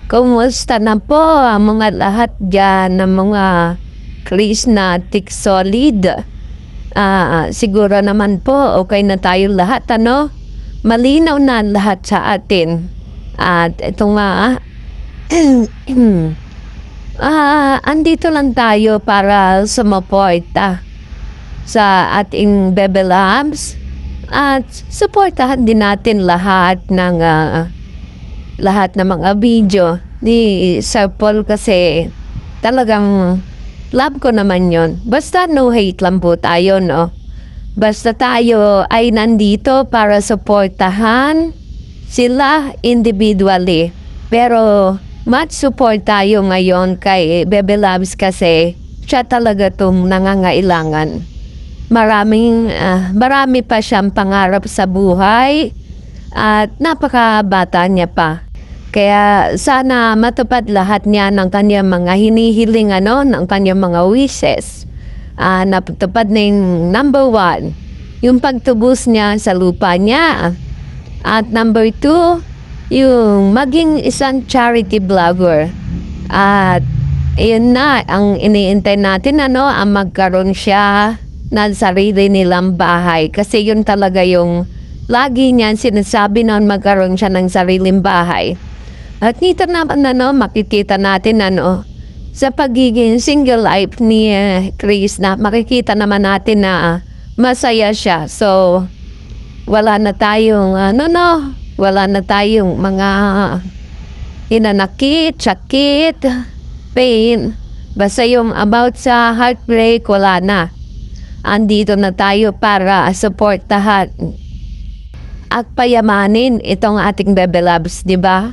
Kumusta na po ang mga lahat dyan ng mga Krishnatic solid? Siguro naman po okay na tayo lahat, ano? Malinaw na ang lahat sa atin. At ito nga, andito lang tayo para sumuporta sa ating Bebe Labs at suportahan din natin lahat ng mga video ni Sir Paul kasi talagang love ko naman yon. Basta no hate lang po tayo, no? Basta tayo ay nandito para suportahan sila individually. Pero much support tayo ngayon kay Bebe Labs kasi siya talaga itong nangangailangan. Marami pa siyang pangarap sa buhay at napakabata niya pa. Kaya sana matupad lahat niya ng kanyang mga hinihiling, ng kanyang mga wishes. Napatupad na yung number 1, yung pagtubos niya sa lupa niya. At number 2, yung maging isang charity vlogger. At yun na, ang iniintay natin, ang magkaroon siya ng sarili nilang bahay. Kasi yun talaga yung lagi niyan sinasabi na magkaroon siya ng sariling bahay. At nito naman makikita natin sa pagiging single life ni Chris na makikita naman natin na masaya siya. So wala na tayong wala na tayong mga hinanakit, sakit, pain. Basta yung about sa heartbreak, wala na. Andito na tayo para supportahan at payamanin itong ating Bebe Labs, di ba?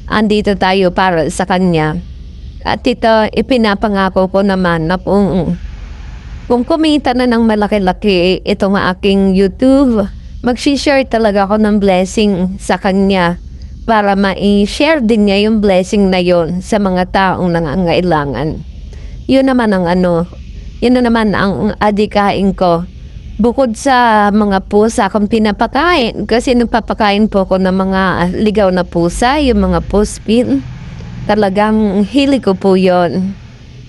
Andito tayo para sa kanya. At ito, ipinapangako ko naman na kung kumita na ng malaki-laki itong aking YouTube, mag-share talaga ako ng blessing sa kanya para ma-share din niya yung blessing na yon sa mga taong nangangailangan. Yun naman yun na naman ang adikain ko. Bukod sa mga pusa akong pinapakain, kasi nagpapakain po ko ng mga ligaw na pusa, yung mga puspin. Talagang hili ko po yun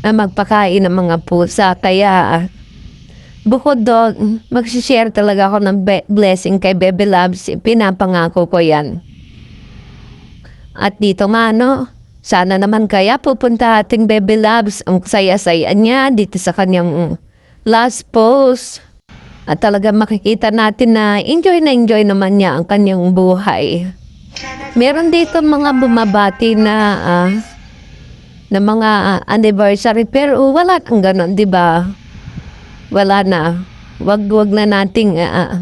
na magpakain ng mga pusa. Kaya bukod doon, mag-share talaga ako ng blessing kay Bebe Labs. Pinapangako ko yan. At dito nga, sana naman kaya pupunta ating Bebe Labs. Ang saya-saya niya dito sa kanyang last post. At talaga makikita natin na enjoy naman niya ang kanyang buhay. Meron dito mga bumabati na mga anniversary pero wala kang ganon, di ba? Wala na. Wag na nating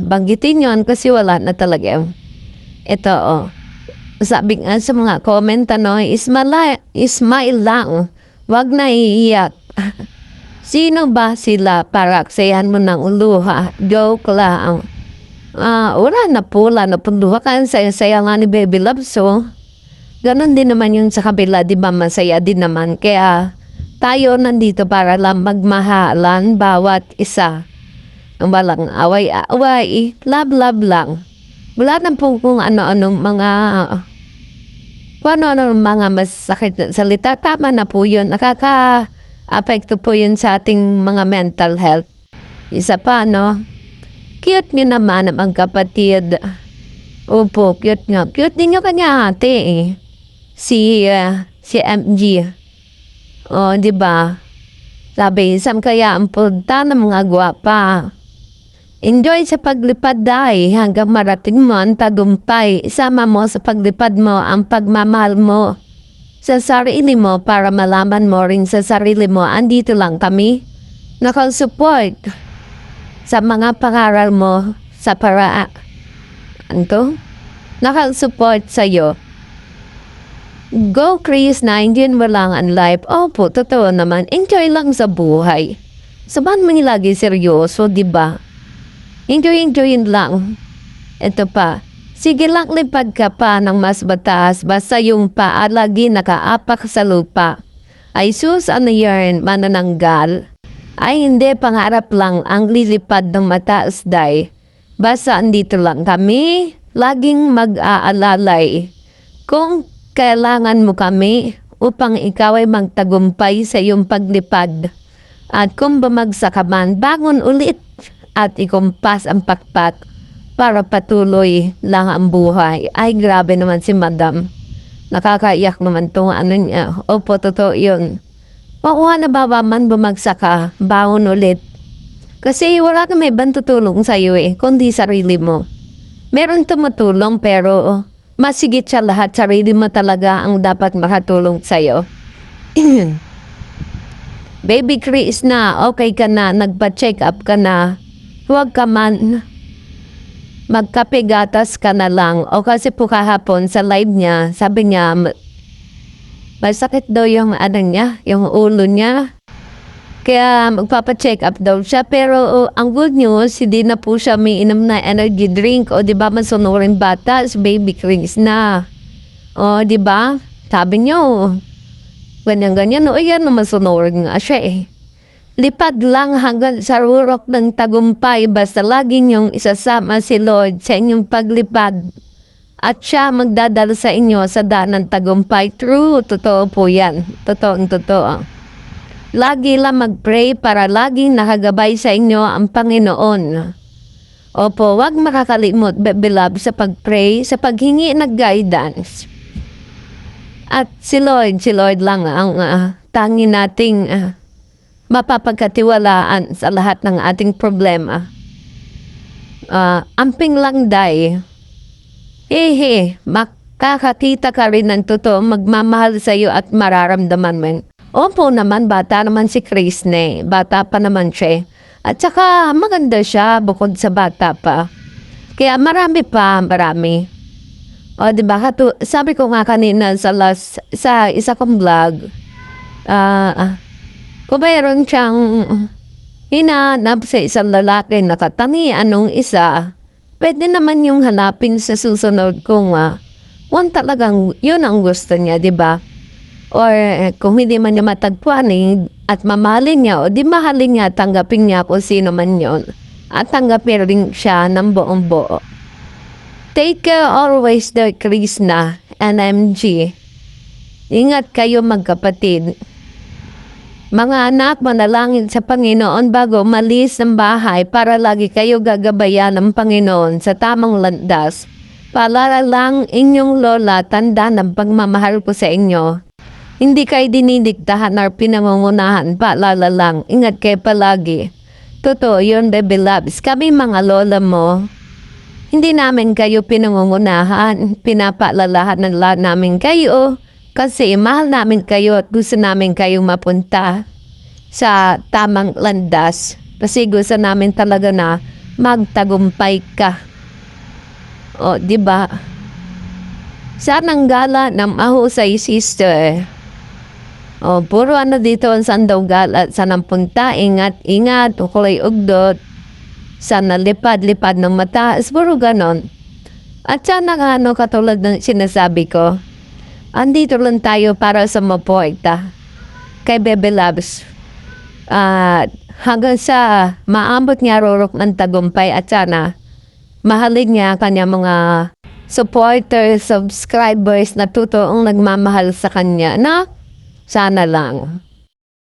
banggitin yon kasi wala na talaga. Ito, sabi nga sa mga comment, smile lang. Wag na iiyak. Sino ba sila para aksayahan mo ng uluha? Joke lang. Wala na po luha. Kaya saya-saya nga ni Bebe Love. So, ganon din naman yung sa kabila. Di ba masaya din naman. Kaya tayo nandito para lang magmahalan bawat isa. Walang away-away. Love lang. Wala na po kung ano-anong mga masakit na salita. Tama na po yun. Apekto po yun sa ating mga mental health. Isa pa, cute nyo naman ang kapatid. Opo, cute nga. Cute din yung kanya ate eh. Si MG. O, di ba? Sabi, saan kaya ang punta ng mga gwapa? Enjoy sa paglipad dahil hanggang marating mo ang tagumpay. Isama mo sa paglipad mo ang pagmamahal mo sa sarili mo para malaman mo rin sa sarili mo. Andito lang kami nakasupport sa mga pangaral mo sa nakasupport sa'yo. Go Chris, na hindi mo lang ang life. Opo, totoo naman. Enjoy lang sa buhay. Sabahan mo lagi seryoso, di ba? Enjoyin lang. Ito pa. Sige lang, lipad ka pa ng mas bataas, basta yung paa lagi nakaapak sa lupa. Ay sus, yan, manananggal. Ay hindi, pangarap lang ang lilipad ng mataas, day. Basta andito lang kami, laging mag-aalalay. Kung Kailangan mo kami upang ikaw ay magtagumpay sa iyong paglipad. At kung bumagsak ka man, bangon ulit at ikumpas ang pakpak para patuloy lang ang buhay. Ay, grabe naman si Madam. Nakakaiyak naman itong ano niya. Opo, totoo yun. Makuha na ba man bumagsak ka, bangon ulit. Kasi wala na may ibang tutulong sa'yo kundi sarili mo. Meron tumutulong pero masigit sa lahat, sarili mo talaga ang dapat makatulong sa'yo. Baby Chris na, okay ka na, nagpa-check up ka na. Huwag ka man magkapigatas ka na lang. O kasi po kahapon sa live niya, sabi niya, masakit daw yung ano niya, yung ulo niya. Kaya magpapacheck up daw siya. Pero ang good news, hindi na po siya may inom na energy drink. O di ba masunurin bata, si Baby Chris na. O di ba? Sabi niyo, ganyan-ganyan. O yan, masunurin nga siya Lipad lang hanggang sa rurok ng tagumpay basta laging yung isasama si Lord sa inyong paglipad. At siya magdadala sa inyo sa daan ng tagumpay. True, totoo po yan. Totoo. Lagi lang mag-pray para laging nakagabay sa inyo ang Panginoon. Opo, wag makakalimot, beloved, sa pag-pray, sa paghingi ng guidance. At si Lord lang ang tangi nating mapapagkatiwalaan sa lahat ng ating problema. Amping lang day. Makakakita ka rin ng totoo, magmamahal sa iyo at mararamdaman mo. Opo naman, bata naman si Chris Bata pa naman siya. At saka maganda siya bukod sa bata pa. Kaya marami. O diba, sabi ko nga kanina sa isa kong vlog, kung mayroon siyang hinanap sa isang lalaki na katangian nung isa, pwede naman yung hanapin sa susunod kung talagang yun ang gusto niya, di ba? Or kung hindi man niya matagpuan at mamahalin niya, o di mahalin niya, tanggapin niya kung sino man yun. At tanggapin rin siya ng buong buo. Take care always, dear Krishna and MG. Ingat kayo magkapatid. Mga anak, manalangin sa Panginoon bago malis ng bahay para lagi kayo gagabayan ng Panginoon sa tamang landas. Paalala lang inyong lola, tanda ng pagmamahal ko sa inyo. Hindi kayo dinidiktahan or pinangungunahan, paalala lang, ingat kayo palagi. Totoo yun, baby loves. Kami mga lola mo, hindi namin kayo pinangungunahan, pinapaalalahan ng lahat namin kayo. Kasi mahal namin kayo at gusto namin kayong mapunta sa tamang landas. Kasi gusto namin talaga na magtagumpay ka. O, di ba? Sanang gala ng mahusay, sister. O, puro dito ang sandaw gala. Sanang punta, ingat, ukulay ugdot. Sana lipad ng mataas, puro ganon. At sana katulad ng sinasabi ko, andito lang tayo para sa mapuwekta kay Bebe Labs. Hanggang sa maambot niya rurok ng tagumpay at sana mahalin niya kanya mga supporters, subscribers na totoong nagmamahal sa kanya na sana lang.